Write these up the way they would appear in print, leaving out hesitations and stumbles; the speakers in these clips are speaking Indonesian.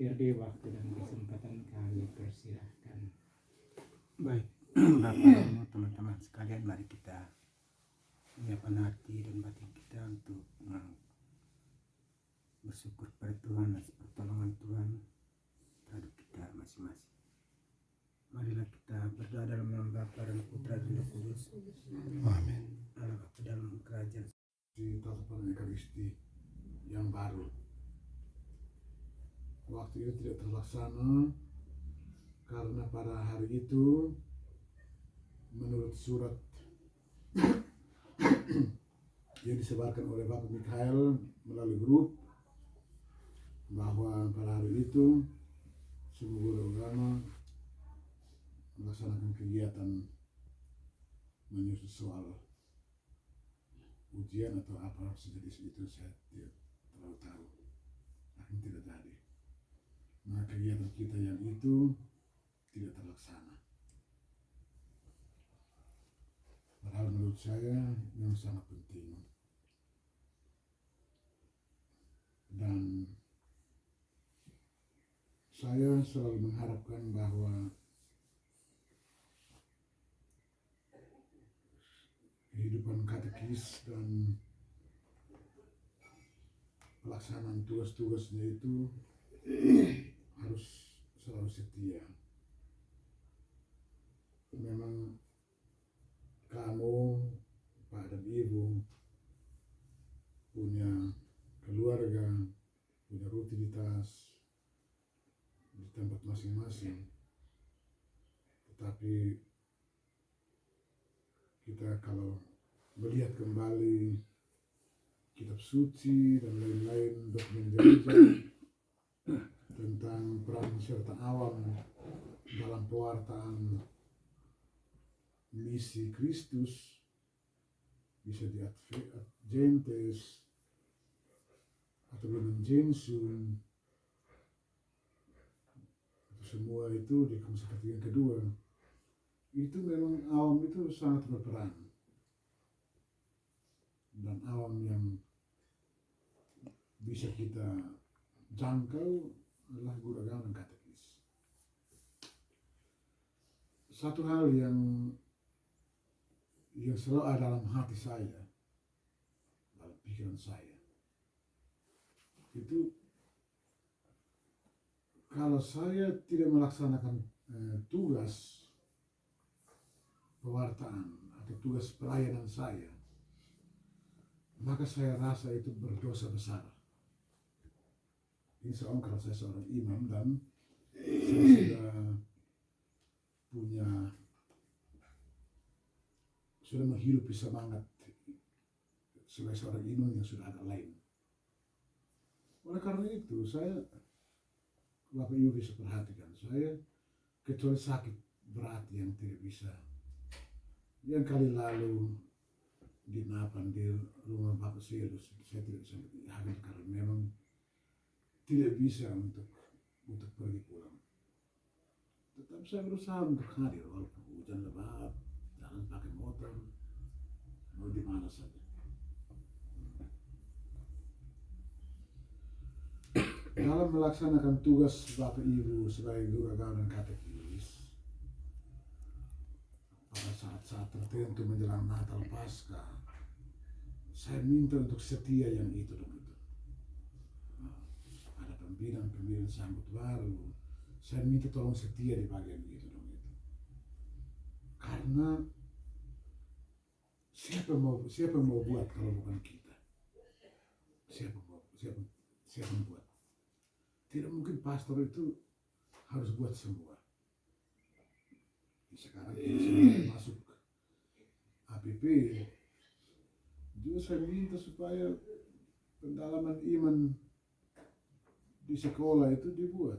Firdi, waktu dan kesempatan kami persilahkan. Baik, Bapak, teman-teman sekalian, mari kita menyiapkan hati dan batin kita untuk bersyukur pada Tuhan atas pertolongan Tuhan terhadap kita masing-masing. Marilah kita berdoa dalam nama Bapa dan Putra dan Roh Kudus. Amin. Allah Bapa dalam kerajaan di tatapan Ekaristi yang baru. Waktu itu tidak terlaksana karena pada hari itu menurut surat yang disebarkan oleh Bapak Mikhail melalui grup bahwa pada hari itu semua guru agama melaksanakan kegiatan menyusun soal ujian atau apa sejenis itu, saya tidak terlalu tahu, akan tidak jadi. Nah, kegiatan kita yang itu tidak terlaksana. Padahal menurut saya yang sangat penting. Dan saya selalu mengharapkan bahwa kehidupan katekis dan pelaksanaan tugas-tugasnya itu harus selalu setia. Memang kamu, Pak dan Ibu, punya keluarga, punya rutinitas di tempat masing-masing, tetapi kita kalau melihat kembali kitab suci dan lain-lain dokumen gereja tentang peran serta awam dalam pewartaan misi Kristus, bisa di Adventes atau Lumen Gentium, itu semua itu di Komisi Ketiga kedua, itu memang awam itu sangat berperan, dan awam yang bisa kita jangkau adalah guru agama dan katekis. Satu hal yang selalu ada dalam hati saya, dalam pikiran saya, itu kalau saya tidak melaksanakan tugas pewartaan atau tugas pelayanan saya, maka saya rasa itu berdosa besar. Insya Allah kalau saya seorang imam dan saya sudah menghidupi semangat sebagai seorang imam yang sudah agak lain. Oleh karena itu saya, Bapak Ibu bisa perhatikan, saya kecuali sakit berat yang tidak bisa, yang kali lalu di Napan di rumah Bapak Silus, saya tidak bisa hadir karena memang tidak bisa untuk pergi pulang. Tetap saya berusaha untuk hadir walaupun hujan lebat, jalan pakai motor, mau di mana saja. Dalam melaksanakan tugas Bapak Ibu sebagai guru agama dan katekis, pada saat-saat tertentu menjelang Natal Paskah, saya minta untuk setia yang itu dong itu. Ada pembinaan sambut baru, saya minta tolong setia di bagian itu dong itu. Karena siapa mau buat kalau bukan kita? Siapa mau buat? Tidak mungkin pastor itu harus buat semua. Sekarang kita masuk APP, juga saya minta supaya pendalaman iman di sekolah itu dibuat.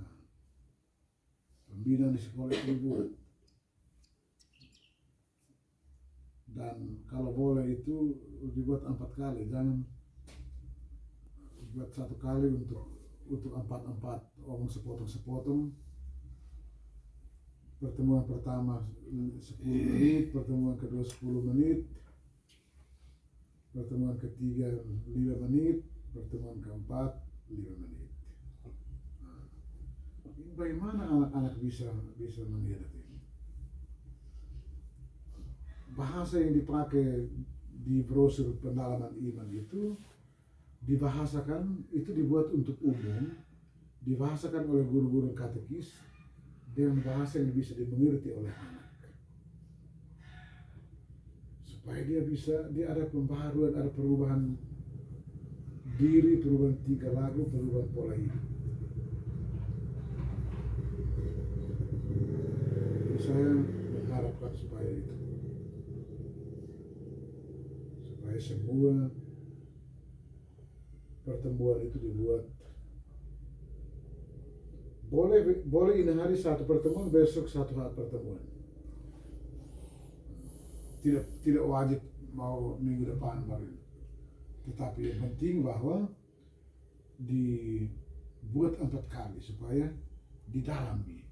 Nah, pembinaan di sekolah itu dibuat. Dan kalau boleh itu dibuat 4 kali, jangan buat 1 kali untuk 4 omong sepotong-sepotong. Pertemuan pertama 10 menit, pertemuan kedua 10 menit, pertemuan ketiga 5 menit, pertemuan keempat 5 menit. bagaimana anak-anak bisa mengerti? Bahasa yang dipakai di brosur pendalaman iman itu dibahasakan, itu dibuat untuk umum, dibahasakan oleh guru-guru katekis dengan bahasa yang bisa dimengerti oleh anak, supaya dia ada pembaharuan, ada perubahan diri, perubahan tingkah laku, perubahan pola hidup. Jadi saya mengharapkan supaya semua pertemuan itu dibuat, boleh ini hari satu pertemuan, besok satu hari pertemuan, tidak wajib mau minggu depan baru, tetapi yang penting bahwa dibuat 4 kali supaya didalami.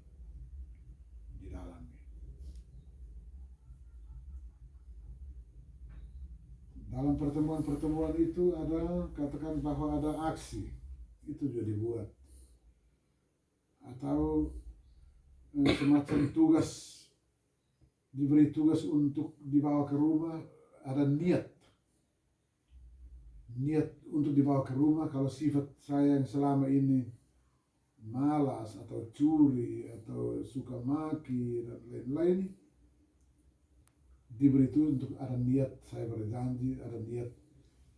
Dalam pertemuan-pertemuan itu ada, katakan bahwa ada aksi, itu juga dibuat. Atau semacam tugas, diberi tugas untuk dibawa ke rumah, ada niat untuk dibawa ke rumah. Kalau sifat saya yang selama ini malas atau curi atau suka maki dan lain-lain, diberi itu untuk ada niat, saya berjanji, ada niat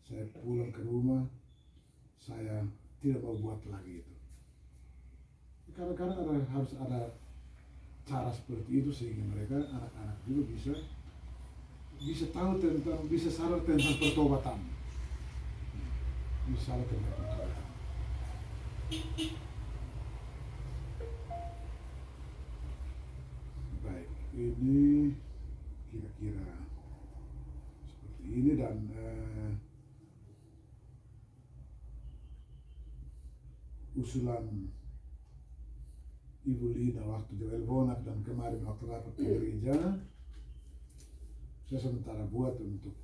saya pulang ke rumah, saya tidak mau buat lagi itu. Kadang-kadang harus ada cara seperti itu sehingga mereka, anak-anak juga bisa tahu tentang, bisa sadar tentang pertobatan. Bisa sadar tentang pertobatan. Baik, ini kira-kira seperti ini, dan usulan Ibu Lina waktu di Elbonak dan kemarin waktu rapat di gereja, saya sementara buat untuk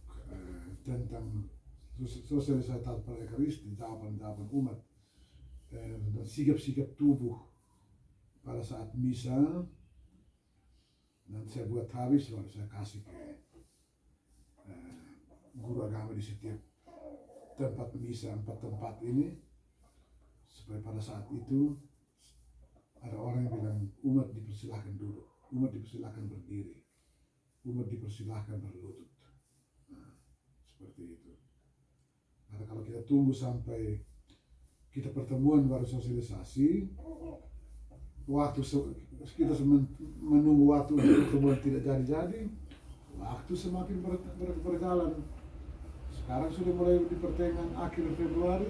tentang sosialisasi pada Ekaristi, jawaban-jawaban umat, dan sikap-sikap tubuh pada saat misa. Nanti saya buat habis, baru saya kasih ke guru agama di setiap tempat misa, 4 tempat ini, supaya pada saat itu ada orang yang bilang umat dipersilahkan duduk, umat dipersilahkan berdiri, umat dipersilahkan berlutut. Nah, seperti itu. Karena kalau kita tunggu sampai kita pertemuan baru sosialisasi, waktu kita menunggu waktu untuk pertemuan tidak jadi-jadi, waktu semakin berjalan. Sekarang sudah mulai di pertengahan akhir Februari,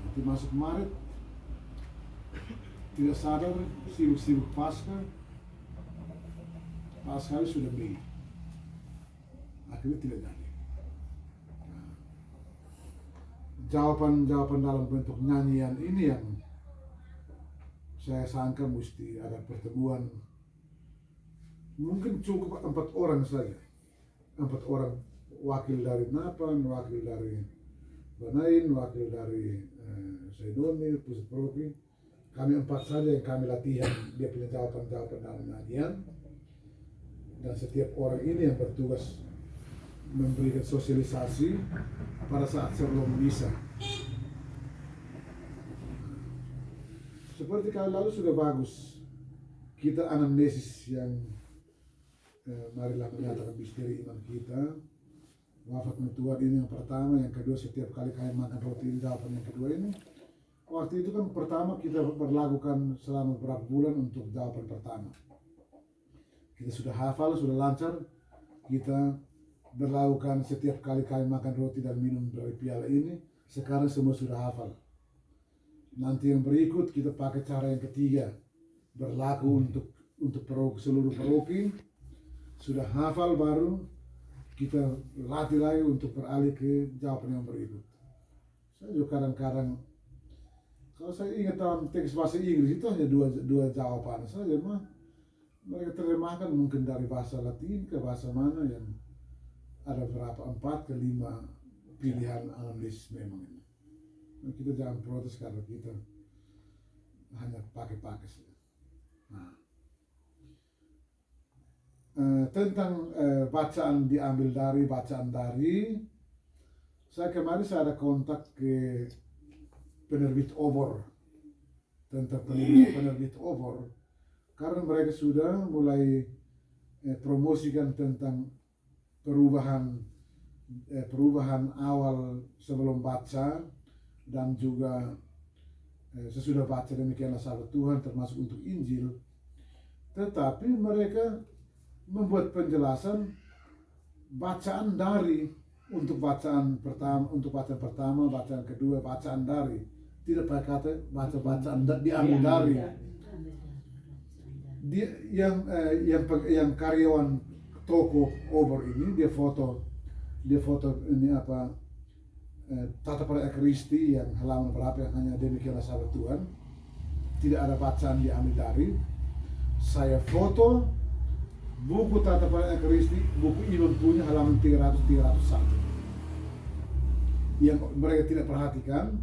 nanti masuk Maret, tidak sadar sibuk-sibuk Pasca sudah Mei, akhirnya tidak jadi. Nah, jawaban dalam bentuk nyanyian ini yang saya sangka mesti ada pertemuan, mungkin cukup 4 orang saja, 4 orang, wakil dari Napan, wakil dari Banain, wakil dari Saidoni, Pusat Propi, kami 4 saja yang kami latihan dia punya jawaban-jawaban dalam nyanyian, dan setiap orang ini yang bertugas memberikan sosialisasi pada saat sebelum misa. Seperti kali lalu sudah bagus kita anamnesis yang marilah menyatakan misteri iman kita, wafat Tuhan ini yang pertama, yang kedua setiap kali kami makan roti ini, jawaban yang kedua ini. Waktu itu kan pertama kita berlakukan selama beberapa bulan untuk jawaban pertama. Kita sudah hafal, sudah lancar, kita berlakukan setiap kali kami makan roti dan minum dari piala ini, sekarang semua sudah hafal. Nanti yang berikut kita pakai cara yang ketiga, berlaku untuk seluruh paroki, sudah hafal baru kita latih lagi untuk beralih ke jawaban yang berikut. Saya juga kadang-kadang, kalau saya ingat dalam teks bahasa Inggris itu hanya dua jawaban saja, mah mereka terjemahkan mungkin dari bahasa Latin ke bahasa mana yang ada berapa, 4 ke 5 pilihan anamnesis memang ini. Nah, kita jangan protes karena kita hanya pakai saja. Nah, tentang bacaan diambil dari, bacaan dari, saya kemarin ada kontak ke penerbit Obor, tentang penerbit Obor, karena mereka sudah mulai promosikan tentang perubahan awal sebelum baca dan juga sesudah baca demikianlah sahabat Tuhan termasuk untuk Injil. Tetapi mereka membuat penjelasan bacaan dari untuk bacaan pertama, bacaan kedua, bacaan dari, tidak pakai kata bacaan diambil dari. Dia yang karyawan toko Obor ini dia foto ini apa Tata pada Ekaristi yang halaman berapa yang hanya demikianlah sahabat Tuhan, tidak ada bacaan diambil dari. Saya foto buku Tata pada Ekaristi, buku Imam punya halaman 300-301 yang mereka tidak perhatikan.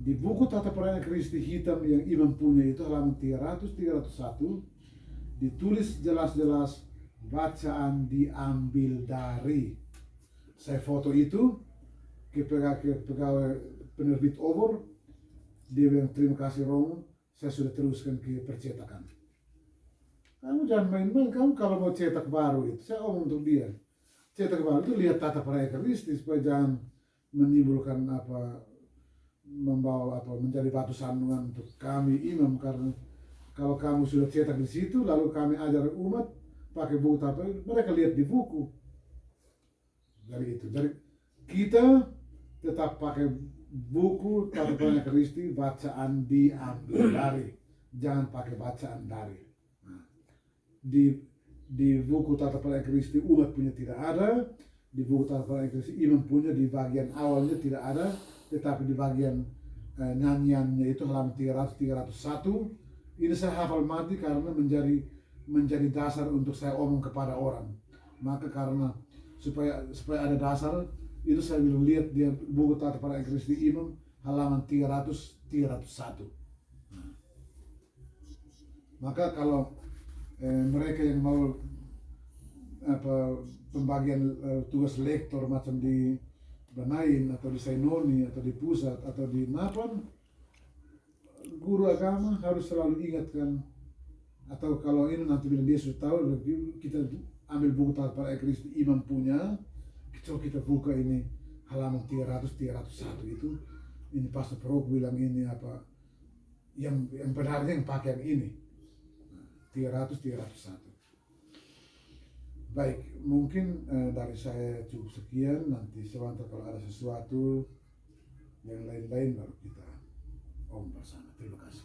Di buku Tata pada Ekaristi hitam yang Imam punya itu halaman 300-301 ditulis jelas-jelas bacaan diambil dari. Saya foto itu ke pegawai penerbit Obor, dia bilang terima kasih Romo, saya sudah teruskan ke percetakan. Kamu jangan main-main, kamu kalau mau cetak baru itu, saya omong untuk dia, cetak baru itu lihat tata pada Ekaristi supaya jangan menimbulkan membawa menjadi batu sandungan untuk kami imam, karena kalau kamu sudah cetak di situ lalu kami ajar umat pakai buku apa, mereka lihat di buku. Dari itu, dari kita tetap pakai buku Tata pada Ekaristi, bacaan diambil dari, jangan pakai bacaan dari. Nah, di buku Tata pada Ekaristi umat punya tidak ada, di buku Tata pada Ekaristi imam punya di bagian awalnya tidak ada, tetapi di bagian nyanyiannya itu halaman 300-301. Ini saya hafal mati karena menjadi dasar untuk saya omong kepada orang. Maka karena supaya ada dasar itu saya bilang lihat dia buku Tata pada Ekaristi imam halaman 300-301. Nah, maka kalau mereka yang mau pembagian tugas lektor macam di Banain atau di Sainoni atau di pusat atau di Napan, guru agama harus selalu ingatkan, atau kalau ini nanti bila dia sudah tahu kita ambil buku Tata pada Ekaristi imam punya, coba kita buka ini halaman 300-301 itu, ini Pastor Prok bilang ini apa yang benarnya yang pakai yang ini 300-301. Baik, mungkin dari saya cukup sekian. Nanti sebentar kalau ada sesuatu yang lain-lain baru kita bersama. Terima kasih.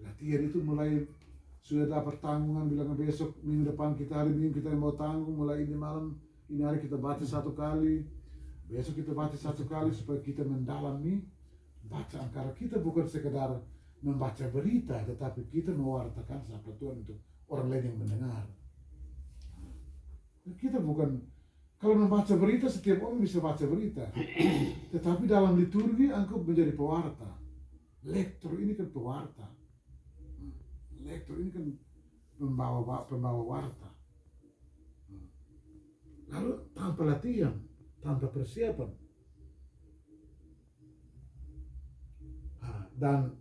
Latihan itu mulai sudah dapat tanggungan, bilang besok minggu depan kita hari Minggu kita mau tanggung, mulai ini malam ini hari kita baca 1 kali, besok kita baca 1 kali supaya kita mendalami bacaan, karena kita bukan sekedar membaca berita tetapi kita mewartakan sabda Tuhan untuk orang lain yang mendengar. Kita bukan, kalau membaca berita setiap orang bisa baca berita, tetapi dalam liturgi engkau menjadi pewarta. Lektor ini kan pewarta, lektor ini kan pembawa warta. Lalu tanpa latihan, tanpa persiapan, dan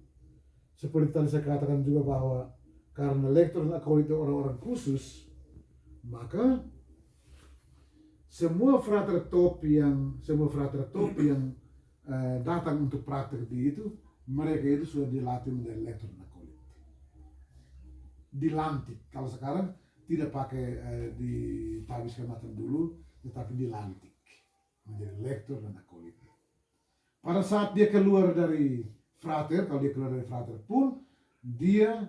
seperti tadi saya katakan juga bahwa karena lektor dan akol itu orang-orang khusus, maka semua frater top yang datang untuk praktek di itu, mereka itu sudah dilatih menjadi lektor dan akol. Dilantik. Kalau sekarang tidak pakai ditabiskan macam dulu, tetapi dilantik menjadi lektor dan akolit. Pada saat dia keluar dari frater, kalau dia keluar dari frater pun, dia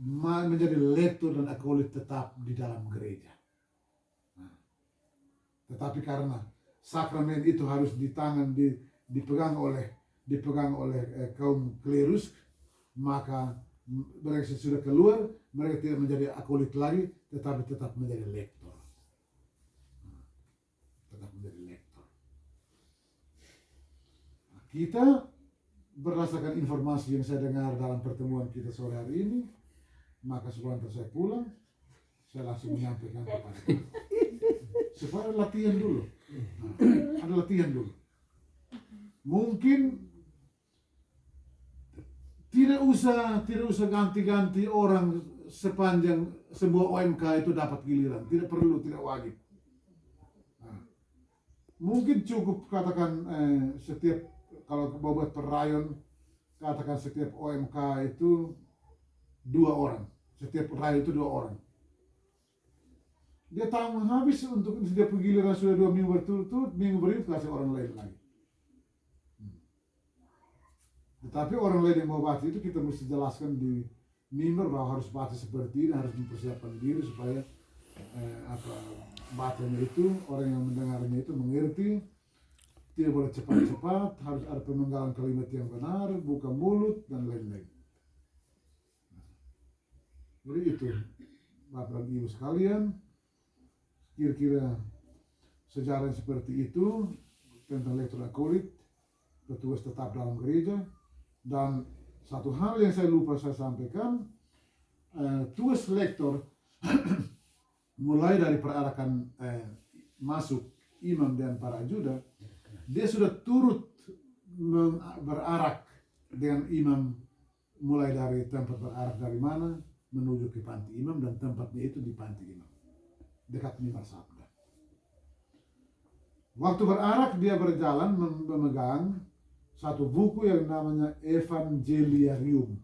menjadi lektor dan akolit tetap di dalam gereja. Nah, tetapi karena sakramen itu harus dipegang oleh kaum klerus, maka mereka sudah keluar, mereka tidak menjadi akolit lagi, tetapi tetap menjadi lektor. Tetap menjadi lektor. Nah, kita berdasarkan informasi yang saya dengar dalam pertemuan kita sore hari ini, Maka sebelum saya pulang, saya langsung menyampaikan kepada mereka. Supaya latihan dulu. Nah, ada latihan dulu. Mungkin tidak usah ganti-ganti orang sepanjang sebuah OMK itu dapat giliran. Tidak perlu, tidak wajib. Nah, mungkin cukup katakan setiap, kalau mau buat per rayon, katakan setiap OMK itu 2 orang. Setiap rayon itu 2 orang. Dia tanggung habis untuk setiap giliran sudah 2 minggu berturut-turut, minggu berikut kasih orang lain lagi. Tetapi orang lain yang mau baca itu kita mesti jelaskan di mimbar bahwa harus baca seperti ini, harus mempersiapkan diri supaya bacanya itu, orang yang mendengarnya itu mengerti, tidak boleh cepat-cepat, harus ada pemenggalan kalimat yang benar, buka mulut dan lain-lain. Jadi itu, Bapak dan Ibu sekalian, kira-kira sejarah yang seperti itu tentang lektor akolit, petugas tetap dalam gereja. Dan satu hal yang saya lupa saya sampaikan, tugas lektor mulai dari perarakan masuk imam dan para ajudan, dia sudah turut berarak dengan imam, mulai dari tempat berarak dari mana menuju ke panti imam, dan tempatnya itu di panti imam dekat mimbar sabda. Waktu berarak dia berjalan memegang satu buku yang namanya Evangeliarium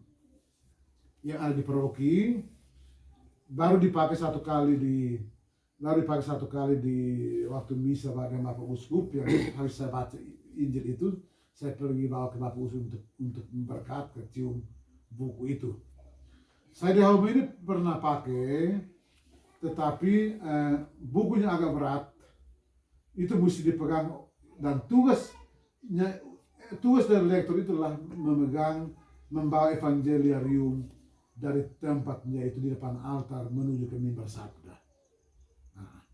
yang ada di paroki, baru dipakai satu kali di waktu misa pada Bapak Uskup, yang harus saya baca Injil itu, saya pergi bawa ke Bapak Uskup untuk berkat, kecium buku itu. Saya di home ini pernah pakai, tetapi bukunya agak berat, itu mesti dipegang, dan tugas dari lektor itulah membawa Evangeliarium dari tempatnya itu di depan altar menuju ke mimbar sabda. Nah,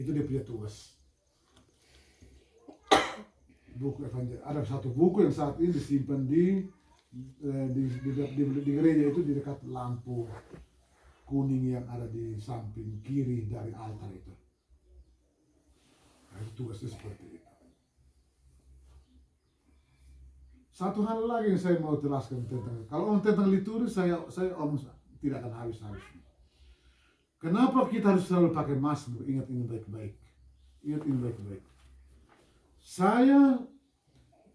itu dia punya tugas. Buku Evangeliarium. Ada satu buku yang saat ini disimpan di gereja itu, di dekat lampu kuning yang ada di samping kiri dari altar itu. Nah, itu tugasnya seperti itu. Satu hal lagi yang saya mau jelaskan tentang liturgi, saya tidak akan habis-habis. Kenapa kita harus selalu pakai Mazmur? Ingat ini baik-baik. Saya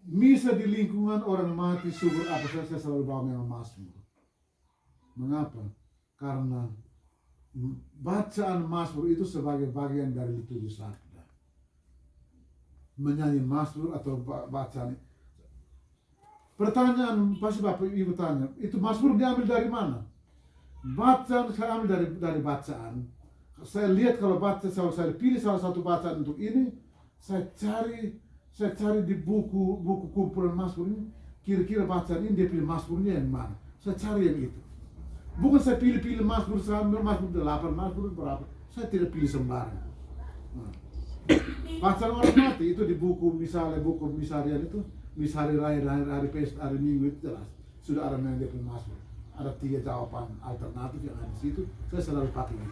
misa di lingkungan orang mati, subur apa saja, saya selalu bawa memang Mazmur. Mengapa? Karena bacaan Mazmur itu sebagai bagian dari liturgi sabda. Menyanyi Mazmur atau bacaan. Pertanyaan pasti Bapak Ibu tanya, itu Mazmur diambil dari mana? Bacaan saya ambil dari bacaan. Saya lihat kalau saya pilih salah satu bacaan untuk ini, saya cari di buku kumpulan Mazmur ini, kira-kira bacaan ini dia pilih Mazmurnya yang mana? Saya cari yang itu. Bukan saya pilih Mazmur 8, Mazmur berapa? Saya tidak pilih sembarang. Nah, bacaan orang mati itu di buku misarian itu. Misal hari pesta, hari Minggu itu jelas sudah ada yang dia punya Mazmur. Ada 3 jawaban alternatif yang ada di situ. Saya selalu pakai itu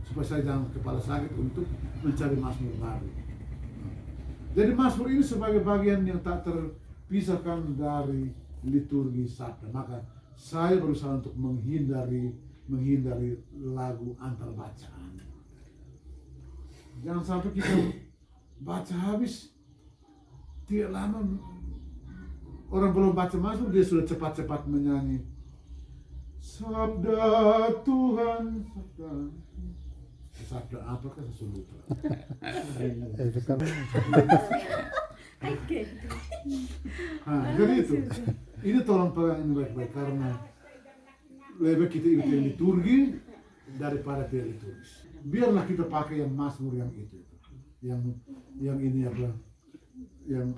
supaya saya jangan kepala sakit untuk mencari Mazmur baru. Jadi Mazmur ini sebagai bagian yang tak terpisahkan dari liturgi sabda. Maka saya berusaha untuk menghindari lagu antar bacaan. Jangan sampai kita baca habis, tidak lama orang belum baca Mazmur, dia sudah cepat-cepat menyanyi sabda Tuhan, sabda apakah saya lupa. Jadi itu, ini tolong pegang ini baik-baik, karena lebih kita ikuti liturgi daripada tidak liturgis. Biarlah kita pakai yang Mazmur yang itu, yang ini apa, yang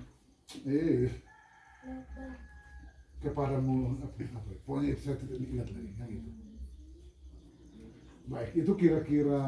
kepadamu apa, pokoknya saya tidak ingat lagi yang itu. Baik, itu kira-kira